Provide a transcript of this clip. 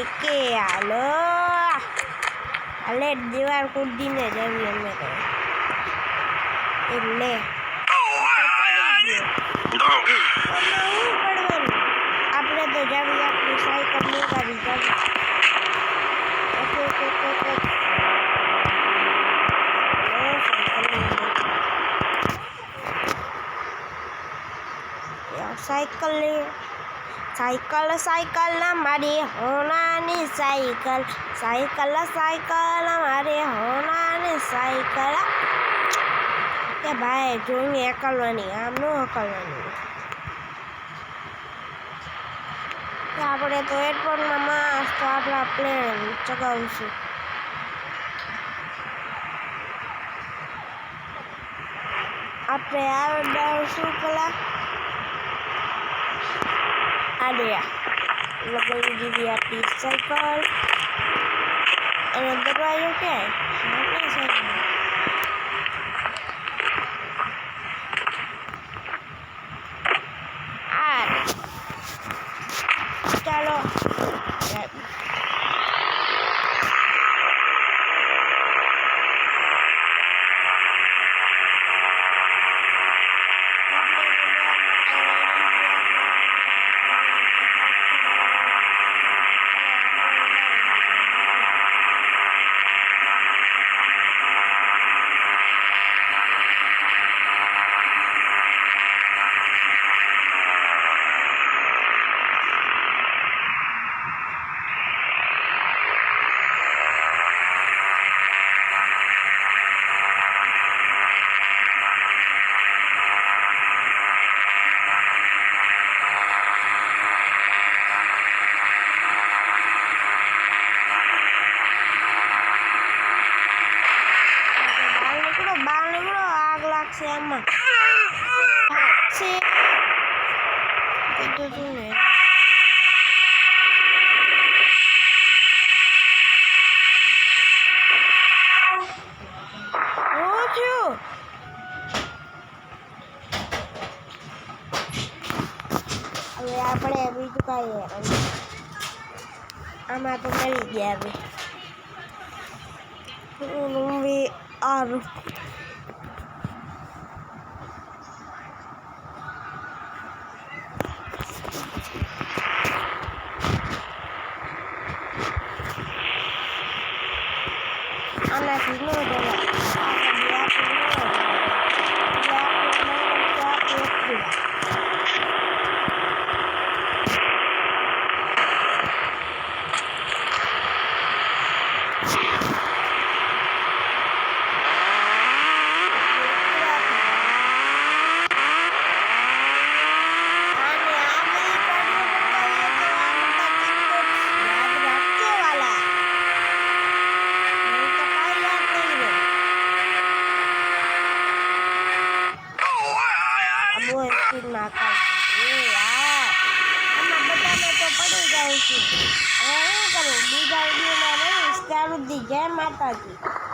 કે હાલો હાલે દીવાર કૂદીને જઈએ અમે તો એટલે આપણે તો જાવી આપણી સાયકલ મુકાવી જાવી સાયકલ સાયકલ સાયકલ મારી હોનાની સાયકલ સાયકલ સાયકલ મારી હોનાની સાયકલ કે ભાઈ જોઈને હકલવાની આમ ન હકલવાની આપણે તો એરપોર્ટમાં મસ્ત આપણા પ્લેન ચગાવશું આપણે આવડાવશું પેલા આડ્યા લગાવી દીધી આપણી સાયકલ એનો દરવાજો ક્યાંય સાયકલ ચાલો છે આમાં છે કીધું તું ને હવે આપણે બીજું કાંઈ આમાં તો મળી ગયા હવે આરું આનાથી ન જય માતાજી।